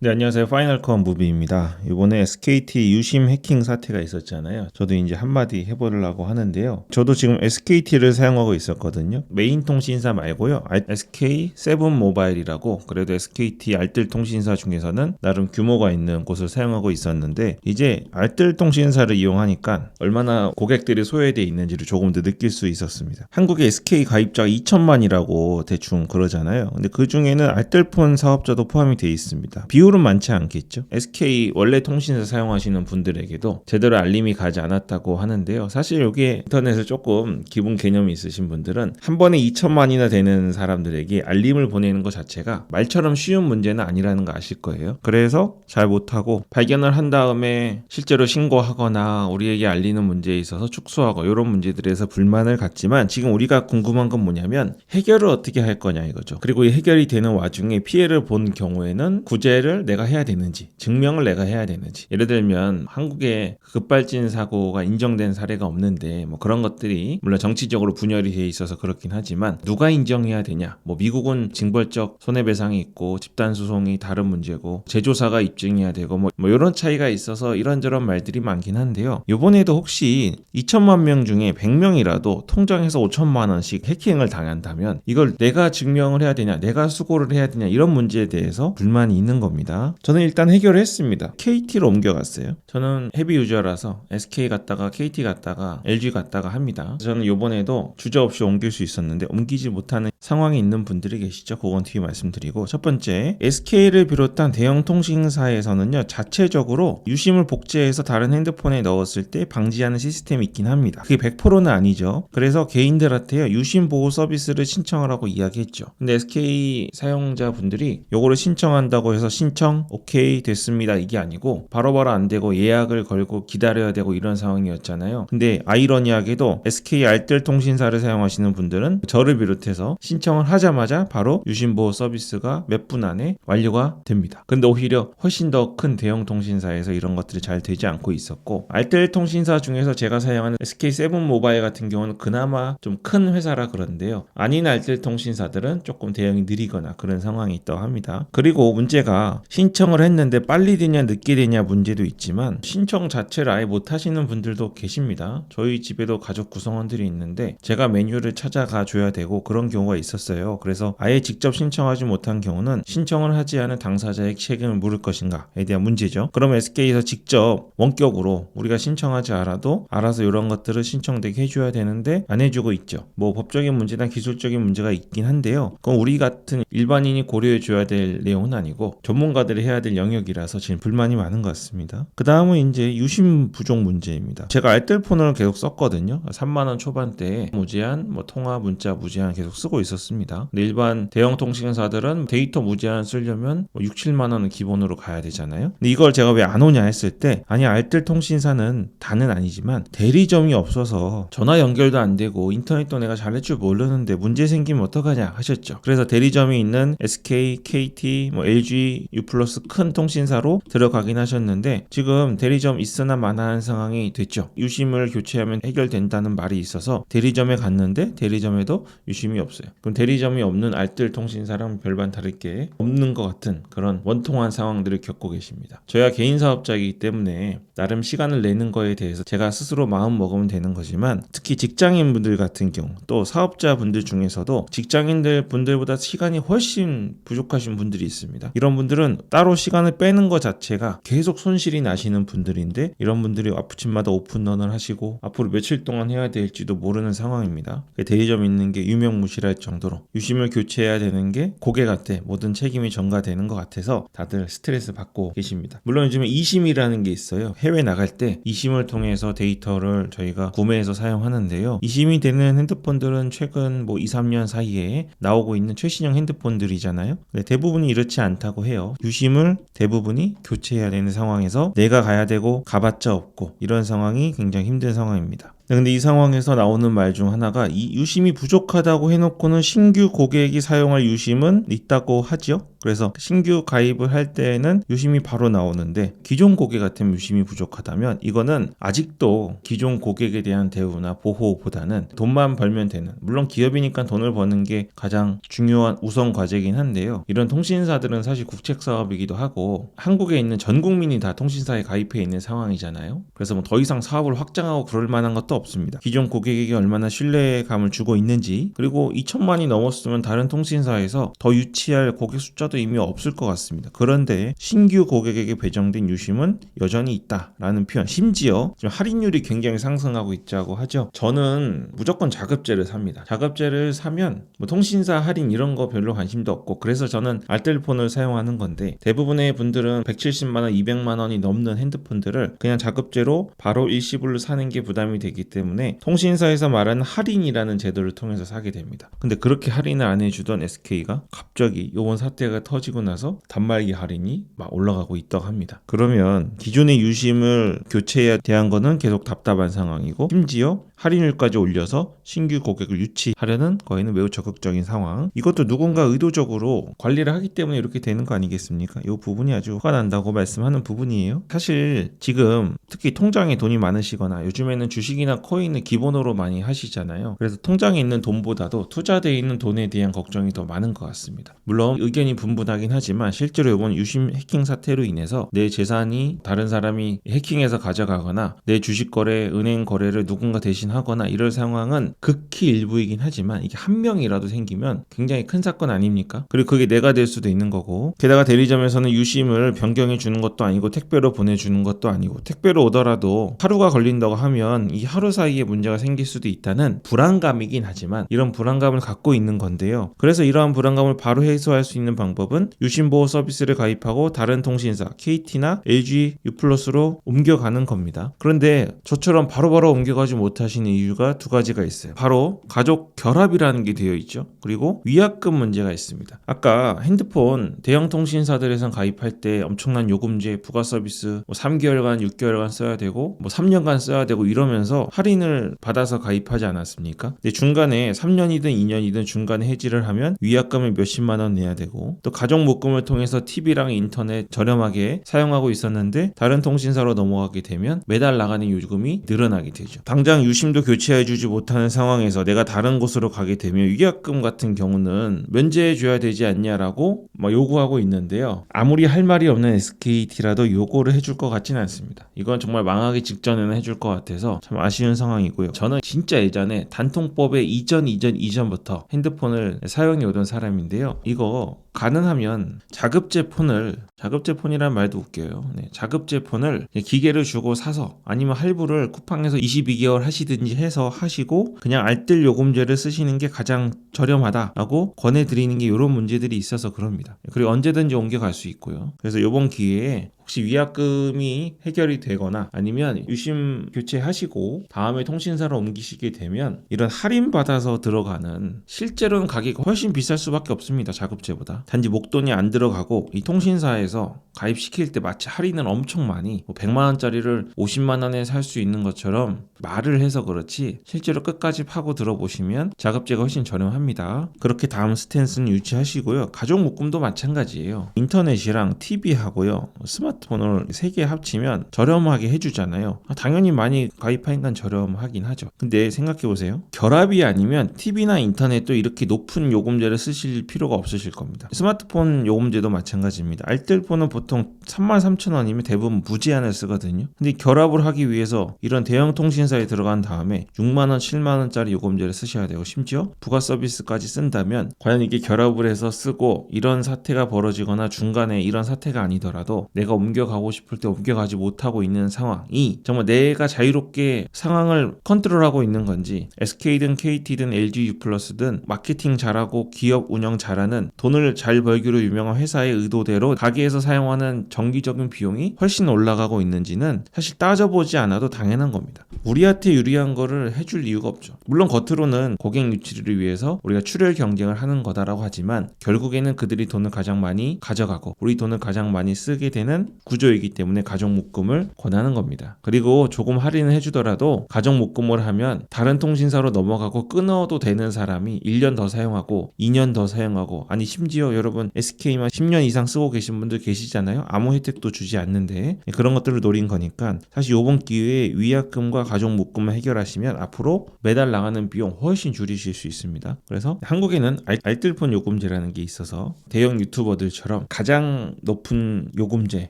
네, 안녕하세요. 파이널컷 무비입니다. 이번에 SKT 유심 해킹 사태가 있었잖아요. 저도 이제 한마디 해보려고 하는데요. 저도 지금 SKT를 사용하고 있었거든요. 메인 통신사 말고요. SK 세븐 모바일이라고, 그래도 SKT 알뜰 통신사 중에서는 나름 규모가 있는 곳을 사용하고 있었는데, 이제 알뜰 통신사를 이용하니까 얼마나 고객들이 소외되어 있는지를 조금 더 느낄 수 있었습니다. 한국의 SK 가입자가 2천만이라고 대충 그러잖아요. 근데 그 중에는 알뜰폰 사업자도 포함이 되어 있습니다. 비율은 많지 않겠죠. SK 원래 통신사 사용하시는 분들에게도 제대로 알림이 가지 않았다고 하는데요. 사실 여기에 인터넷을 조금 기본 개념이 있으신 분들은 한 번에 2천만이나 되는 사람들에게 알림을 보내는 것 자체가 말처럼 쉬운 문제는 아니라는 거 아실 거예요. 그래서 잘 못하고 발견을 한 다음에 실제로 신고하거나 우리에게 알리는 문제에 있어서 축소하고 이런 문제들에서 불만을 갖지만, 지금 우리가 궁금한 건 뭐냐면 해결을 어떻게 할 거냐 이거죠. 그리고 이 해결이 되는 와중에 피해를 본 경우에는 구제를 내가 해야 되는지, 증명을 내가 해야 되는지. 예를 들면 한국에 급발진 사고가 인정된 사례가 없는데 뭐 그런 것들이 물론 정치적으로 분열이 돼 있어서 그렇긴 하지만 누가 인정해야 되냐. 뭐 미국은 징벌적 손해배상이 있고 집단 소송이 다른 문제고 제조사가 입증해야 되고 뭐 이런 차이가 있어서 이런저런 말들이 많긴 한데요. 이번에도 혹시 2천만 명 중에 100명이라도 통장에서 5천만 원씩 해킹을 당한다면 이걸 내가 증명을 해야 되냐, 내가 수고를 해야 되냐, 이런 문제에 대해서 불만이 있는 겁니다. 저는 일단 해결을 했습니다. KT로 옮겨갔어요. 저는 헤비 유저라서 SK 갔다가 KT 갔다가 LG 갔다가 합니다. 저는 이번에도 주저없이 옮길 수 있었는데 옮기지 못하는 상황이 있는 분들이 계시죠. 그건 뒤에 말씀드리고, 첫 번째, SK를 비롯한 대형 통신사에서는요 자체적으로 유심을 복제해서 다른 핸드폰에 넣었을 때 방지하는 시스템이 있긴 합니다. 그게 100%는 아니죠. 그래서 개인들한테요 유심 보호 서비스를 신청을 하고 이야기했죠. 근데 SK 사용자분들이 요거를 신청한다고 해서 신청 오케이 됐습니다 이게 아니고 바로바로 안 되고 예약을 걸고 기다려야 되고 이런 상황이었잖아요. 근데 아이러니하게도 SK 알뜰 통신사를 사용하시는 분들은 저를 비롯해서 신청을 하자마자 바로 유심 보호 서비스가 몇 분 안에 완료가 됩니다. 근데 오히려 훨씬 더 큰 대형 통신사에서 이런 것들이 잘 되지 않고 있었고, 알뜰 통신사 중에서 제가 사용하는 SK 세븐 모바일 같은 경우는 그나마 좀 큰 회사라 그런데요. 아닌 알뜰 통신사들은 조금 대응이 느리거나 그런 상황이 있다고 합니다. 그리고 문제가 신청을 했는데 빨리 되냐 늦게 되냐 문제도 있지만 신청 자체를 아예 못 하시는 분들도 계십니다. 저희 집에도 가족 구성원들이 있는데 제가 메뉴를 찾아가 줘야 되고 그런 경우가 있었어요. 그래서 아예 직접 신청하지 못한 경우는 신청을 하지 않은 당사자의 책임을 물을 것인가에 대한 문제죠. 그럼 SK에서 직접 원격으로 우리가 신청하지 않아도 알아서 이런 것들을 신청되게 해줘야 되는데 안 해주고 있죠. 뭐 법적인 문제나 기술적인 문제가 있긴 한데요. 그건 우리 같은 일반인이 고려해 줘야 될 내용은 아니고 전문가들이 해야 될 영역이라서 지금 불만이 많은 것 같습니다. 그 다음은 이제 유심 부족 문제입니다. 제가 알뜰폰을 계속 썼거든요. 3만원 초반대에 무제한 통화 문자 무제한 계속 쓰고 있었습니다. 근데 일반 대형 통신사들은 데이터 무제한 쓰려면 6, 7만원은 기본으로 가야 되잖아요. 근데 이걸 제가 왜 안 오냐 했을 때, 아니 알뜰 통신사는 다는 아니지만 대리점이 없어서 전화 연결도 안 되고 인터넷도 내가 잘할 줄 모르는데 문제 생기면 어떡하냐 하셨죠. 그래서 대리점이 있는 SK, KT, LG, U+ 큰 통신사로 들어가긴 하셨는데 지금 대리점 있으나 마나한 상황이 됐죠. 유심을 교체하면 해결된다는 말이 있어서 대리점에 갔는데 대리점에도 유심이 없어요. 그럼 대리점이 없는 알뜰 통신사랑 별반 다를 게 없는 것 같은 그런 원통한 상황들을 겪고 계십니다. 저야 개인 사업자이기 때문에 나름 시간을 내는 거에 대해서 제가 스스로 마음 먹으면 되는 거지만, 특히 직장인분들 같은 경우 또 사업자분들 중에서도 직장인들 분들보다 시간이 훨씬 부족하신 분들이 있습니다. 이런 분들은 따로 시간을 빼는 것 자체가 계속 손실이 나시는 분들인데, 이런 분들이 아프침마다 오픈런을 하시고 앞으로 며칠 동안 해야 될지도 모르는 상황입니다. 대리점 있는 게 유명무실할 정도로 유심을 교체해야 되는 게 고객한테 모든 책임이 전가되는 것 같아서 다들 스트레스 받고 계십니다. 물론 요즘에 이심이라는 게 있어요. 해외 나갈 때 이심을 통해서 데이터를 저희가 구매해서 사용하는데요. 이심이 되는 핸드폰들은 최근 2, 3년 사이에 나오고 있는 최신형 핸드폰들이잖아요. 대부분이 이렇지 않다고 해요. 유심을 대부분이 교체해야 되는 상황에서 내가 가야 되고 가봤자 없고 이런 상황이 굉장히 힘든 상황입니다. 근데 이 상황에서 나오는 말 중 하나가 이 유심이 부족하다고 해놓고는 신규 고객이 사용할 유심은 있다고 하죠. 그래서 신규 가입을 할 때는 유심이 바로 나오는데 기존 고객 같은 유심이 부족하다면 이거는 아직도 기존 고객에 대한 대우나 보호보다는 돈만 벌면 되는, 물론 기업이니까 돈을 버는 게 가장 중요한 우선 과제이긴 한데요. 이런 통신사들은 사실 국책 사업이기도 하고 한국에 있는 전 국민이 다 통신사에 가입해 있는 상황이잖아요. 그래서 뭐 더 이상 사업을 확장하고 그럴 만한 것도 없습니다. 기존 고객에게 얼마나 신뢰감을 주고 있는지, 그리고 2천만이 넘었으면 다른 통신사에서 더 유치할 고객 숫자도 이미 없을 것 같습니다. 그런데 신규 고객에게 배정된 유심은 여전히 있다라는 표현, 심지어 지금 할인율이 굉장히 상승하고 있다고 하죠. 저는 무조건 자급제를 삽니다. 자급제를 사면 뭐 통신사 할인 이런 거 별로 관심도 없고, 그래서 저는 알뜰폰을 사용하는 건데, 대부분의 분들은 170만원, 200만원이 넘는 핸드폰들을 그냥 자급제로 바로 일시불로 사는 게 부담이 되기 때문에 통신사에서 말하는 할인이라는 제도를 통해서 사게 됩니다. 근데 그렇게 할인을 안 해주던 SK가 갑자기 이번 사태가 터지고 나서 단말기 할인이 막 올라가고 있다고 합니다. 그러면 기존의 유심을 교체해야 대한 거는 계속 답답한 상황이고, 심지어 할인율까지 올려서 신규 고객을 유치하려는 거에는 매우 적극적인 상황. 이것도 누군가 의도적으로 관리를 하기 때문에 이렇게 되는 거 아니겠습니까? 이 부분이 아주 화가 난다고 말씀하는 부분이에요. 사실 지금 특히 통장에 돈이 많으시거나 요즘에는 주식이나 코인을 기본으로 많이 하시잖아요. 그래서 통장에 있는 돈보다도 투자되어 있는 돈에 대한 걱정이 더 많은 것 같습니다. 물론 의견이 분분하긴 하지만 실제로 이번 유심 해킹 사태로 인해서 내 재산이 다른 사람이 해킹해서 가져가거나 내 주식 거래, 은행 거래를 누군가 대신 하거나 이럴 상황은 극히 일부이긴 하지만 이게 한 명이라도 생기면 굉장히 큰 사건 아닙니까? 그리고 그게 내가 될 수도 있는 거고, 게다가 대리점에서는 유심을 변경해 주는 것도 아니고 택배로 보내주는 것도 아니고, 택배로 오더라도 하루가 걸린다고 하면 이 하루 사이에 문제가 생길 수도 있다는 불안감이긴 하지만 이런 불안감을 갖고 있는 건데요. 그래서 이러한 불안감을 바로 해소할 수 있는 방법은 유심보호 서비스를 가입하고 다른 통신사 KT나 LG U+로 옮겨가는 겁니다. 그런데 저처럼 바로바로 옮겨가지 못하시는 이유가 두 가지가 있어요. 바로 가족 결합이라는 게 되어 있죠. 그리고 위약금 문제가 있습니다. 아까 핸드폰 대형 통신사들에선 가입할 때 엄청난 요금제, 부가 서비스 3개월간, 6개월간 써야 되고 3년간 써야 되고 이러면서 할인을 받아서 가입하지 않았습니까? 근데 중간에 3년이든 2년이든 중간에 해지를 하면 위약금을 몇십만 원 내야 되고, 또 가족 묶음을 통해서 TV랑 인터넷 저렴하게 사용하고 있었는데 다른 통신사로 넘어가게 되면 매달 나가는 요금이 늘어나게 되죠. 당장 유심도 교체해주지 못하는 상황에서 내가 다른 곳으로 가게 되면 위약금 같은 경우는 면제해줘야 되지 않냐라고 요구하고 있는데요. 아무리 할 말이 없는 SKT라도 요구를 해줄 것 같지는 않습니다. 이건 정말 망하기 직전에는 해줄 것 같아서 참 아쉬운 상황이고요. 저는 진짜 예전에 단통법의 이전부터 핸드폰을 사용해 오던 사람인데요. 이거 가능하면 자급제 폰이란 말도 웃겨요. 네, 자급제 폰을 기계를 주고 사서, 아니면 할부를 쿠팡에서 22개월 하시든지 해서 하시고 그냥 알뜰 요금제를 쓰시는 게 가장 저렴하다라고 권해드리는 게 이런 문제들이 있어서 그럽니다. 그리고 언제든지 옮겨갈 수 있고요. 그래서 이번 기회에 혹시 위약금이 해결이 되거나 아니면 유심 교체하시고 다음에 통신사로 옮기시게 되면 이런 할인받아서 들어가는, 실제로는 가격이 훨씬 비쌀 수밖에 없습니다. 자급제보다. 단지 목돈이 안 들어가고 이 통신사에서 가입시킬 때 마치 할인을 엄청 많이 100만원짜리를 50만원에 살 수 있는 것처럼 말을 해서 그렇지 실제로 끝까지 파고 들어보시면 자급제가 훨씬 저렴합니다. 그렇게 다음 스탠스는 유지하시고요. 가족 묶음도 마찬가지예요. 인터넷이랑 TV하고요 스마트폰을 3개 합치면 저렴하게 해주잖아요. 당연히 많이 가입하니까 저렴하긴 하죠. 근데 생각해보세요. 결합이 아니면 TV나 인터넷도 이렇게 높은 요금제를 쓰실 필요가 없으실 겁니다. 스마트폰 요금제도 마찬가지입니다. 알뜰폰은 보통 33,000원이면 대부분 무제한을 쓰거든요. 근데 결합을 하기 위해서 이런 대형 통신사에 들어간 다음에 6만원, 7만원짜리 요금제를 쓰셔야 되고, 심지어 부가 서비스까지 쓴다면 과연 이게 결합을 해서 쓰고 이런 사태가 벌어지거나 중간에 이런 사태가 아니더라도 내가 옮겨가고 싶을 때 옮겨가지 못하고 있는 상황이 정말 내가 자유롭게 상황을 컨트롤하고 있는 건지, SK든 KT든 LG U+든 마케팅 잘하고 기업 운영 잘하는 돈을 잘 벌기로 유명한 회사의 의도대로 가게에서 사용하는 사용하는 정기적인 비용이 훨씬 올라가고 있는지는 사실 따져보지 않아도 당연한 겁니다. 우리한테 유리한 거를 해줄 이유가 없죠. 물론 겉으로는 고객 유치를 위해서 우리가 출혈 경쟁을 하는 거다라고 하지만 결국에는 그들이 돈을 가장 많이 가져가고 우리 돈을 가장 많이 쓰게 되는 구조이기 때문에 가족묶음을 권하는 겁니다. 그리고 조금 할인을 해주더라도 가족묶음을 하면 다른 통신사로 넘어가고 끊어도 되는 사람이 1년 더 사용하고 2년 더 사용하고, 아니 심지어 여러분 SK만 10년 이상 쓰고 계신 분들 계시잖아요. 아무 혜택도 주지 않는데 그런 것들을 노린 거니까 사실 이번 기회에 위약금과 가족묶음을 해결하시면 앞으로 매달 나가는 비용 훨씬 줄이실 수 있습니다. 그래서 한국에는 알뜰폰 요금제라는 게 있어서 대형 유튜버들처럼 가장 높은 요금제,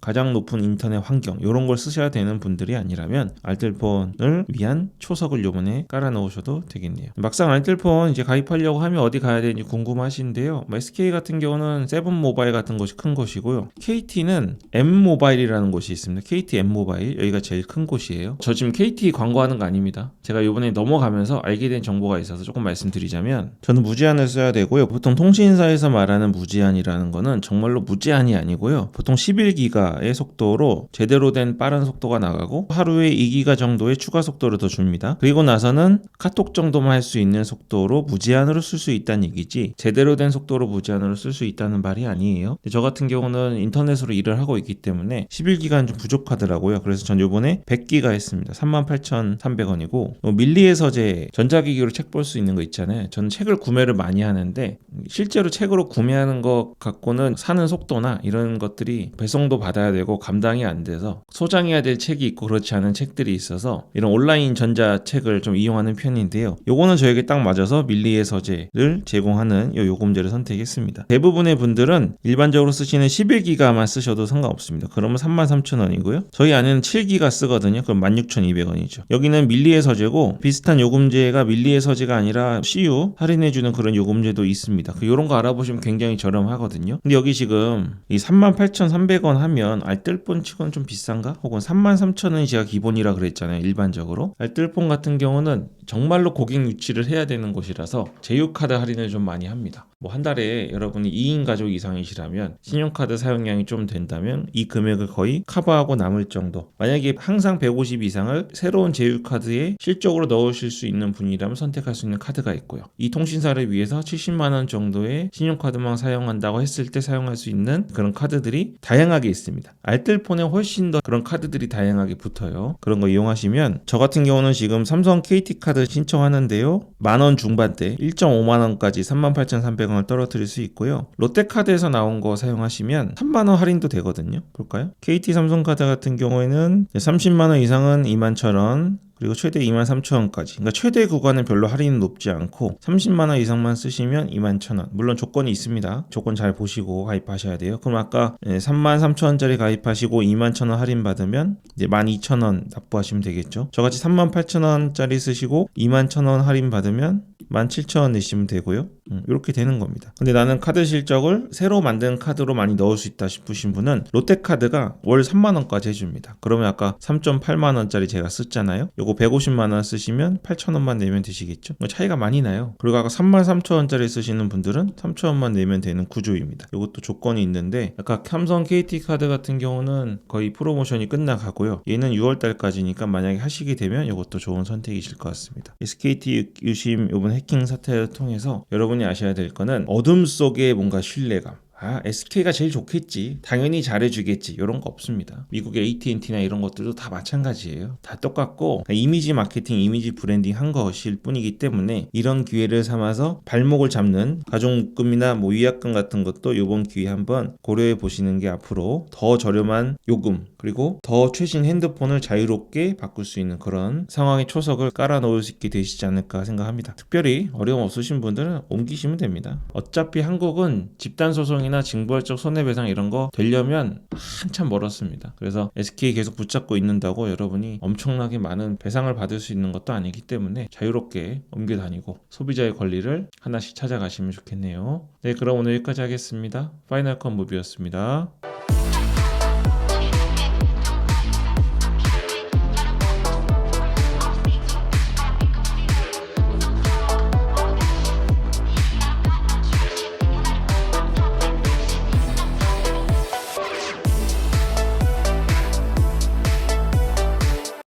가장 높은 인터넷 환경 이런 걸 쓰셔야 되는 분들이 아니라면 알뜰폰을 위한 초석을 요번에 깔아 넣으셔도 되겠네요. 막상 알뜰폰 이제 가입하려고 하면 어디 가야 되는지 궁금하신데요. SK 같은 경우는 세븐모바일 같은 곳이 큰 곳이고요. KT는 M모바일이라는 곳이 있습니다. KT M모바일, 여기가 제일 큰 곳이에요. 저 지금 KT 광고하는 거 아닙니다. 제가 이번에 넘어가면서 알게 된 정보가 있어서 조금 말씀드리자면, 저는 무제한을 써야 되고요. 보통 통신사에서 말하는 무제한이라는 거는 정말로 무제한이 아니고요. 보통 11기가의 속도로 제대로 된 빠른 속도가 나가고 하루에 2기가 정도의 추가 속도를 더 줍니다. 그리고 나서는 카톡 정도만 할 수 있는 속도로 무제한으로 쓸 수 있다는 얘기지, 제대로 된 속도로 무제한으로 쓸 수 있다는 말이 아니에요. 저 같은 경우는 인터넷으로 일을 하고 있기 때문에 11기가는 좀 부족하더라고요. 그래서 전 요번에 100기가 했습니다. 38,300원이고 밀리의 서재 전자기기로 책 볼 수 있는 거 있잖아요. 저는 책을 구매를 많이 하는데 실제로 책으로 구매하는 것 갖고는 사는 속도나 이런 것들이 배송도 받아야 되고 감당이 안 돼서 소장해야 될 책이 있고 그렇지 않은 책들이 있어서 이런 온라인 전자책을 좀 이용하는 편인데요. 요거는 저에게 딱 맞아서 밀리의 서재를 제공하는 요 요금제를 선택했습니다. 대부분의 분들은 일반적으로 쓰시는 11기가만 쓰셔도 상관없습니다. 그러면 33,000원이고요. 저희 안에는 7기가 쓰거든요. 그럼 16,200원이죠. 여기는 밀리의 서재고 비슷한 요금제가 밀리의 서재가 아니라 CU 할인해주는 그런 요금제도 있습니다. 요런 거 알아보시면 굉장히 저렴하거든요. 근데 여기 지금 이 38,300원 하면 알뜰폰 치고는 좀 비싼가? 혹은 33,000원이 제가 기본이라 그랬잖아요. 일반적으로. 알뜰폰 같은 경우는 정말로 고객 유치를 해야 되는 곳이라서 제휴카드 할인을 좀 많이 합니다. 뭐 한 달에 여러분이 2인 가족 이상이시라면 신용카드 사용량이 좀 된다면 이 금액을 거의 커버하고 남을 정도, 만약에 항상 150 이상을 새로운 제휴카드에 실적으로 넣으실 수 있는 분이라면 선택할 수 있는 카드가 있고요. 이 통신사를 위해서 70만원 정도의 신용카드만 사용한다고 했을 때 사용할 수 있는 그런 카드들이 다양하게 있습니다. 알뜰폰에 훨씬 더 그런 카드들이 다양하게 붙어요. 그런 거 이용하시면, 저 같은 경우는 지금 삼성 KT카드 신청하는데요, 만원 중반대 1.5만원까지 38,300원을 떨어뜨릴 수 있고요. 롯데카드에서 나온 거 사용하시면 3만원 할인도 되거든요. 볼까요? KT 삼성카드 같은 경우에는 30만원 이상은 21,000원, 그리고 최대 23,000원까지. 그러니까 최대 구간은 별로 할인이 높지 않고 30만원 이상만 쓰시면 21,000원. 물론 조건이 있습니다. 조건 잘 보시고 가입하셔야 돼요. 그럼 아까 33,000원짜리 가입하시고 21,000원 할인 받으면 이제 12,000원 납부하시면 되겠죠. 저같이 38,000원짜리 쓰시고 21,000원 할인 받으면 17,000원 내시면 되고요. 이렇게 되는 겁니다. 근데 나는 카드 실적을 새로 만든 카드로 많이 넣을 수 있다 싶으신 분은 롯데카드가 월 3만원까지 해줍니다. 그러면 아까 3.8만원짜리 제가 썼잖아요. 요거 150만원 쓰시면 8,000원만 내면 되시겠죠. 차이가 많이 나요. 그리고 아까 33,000원짜리 쓰시는 분들은 3,000원만 내면 되는 구조입니다. 이것도 조건이 있는데, 아까 삼성 KT카드 같은 경우는 거의 프로모션이 끝나가고요. 얘는 6월달까지니까 만약에 하시게 되면 이것도 좋은 선택이실 것 같습니다. SKT 유심 이번 해킹 사태를 통해서 여러분이 아셔야 될 거는 어둠 속에 뭔가 신뢰감, SK가 제일 좋겠지, 당연히 잘해주겠지, 이런 거 없습니다. 미국의 AT&T나 이런 것들도 다 마찬가지예요. 다 똑같고 이미지 마케팅, 이미지 브랜딩 한 것일 뿐이기 때문에 이런 기회를 삼아서 발목을 잡는 가족묶음이나 뭐 위약금 같은 것도 이번 기회에 한번 고려해 보시는 게 앞으로 더 저렴한 요금, 그리고 더 최신 핸드폰을 자유롭게 바꿀 수 있는 그런 상황의 초석을 깔아 놓을 수 있게 되시지 않을까 생각합니다. 특별히 어려움 없으신 분들은 옮기시면 됩니다. 어차피 한국은 집단소송이나 징벌적 손해배상 이런 거 되려면 한참 멀었습니다. 그래서 SK 계속 붙잡고 있는다고 여러분이 엄청나게 많은 배상을 받을 수 있는 것도 아니기 때문에 자유롭게 옮겨 다니고 소비자의 권리를 하나씩 찾아가시면 좋겠네요. 네, 그럼 오늘 여기까지 하겠습니다. 파이널 컷 무비였습니다.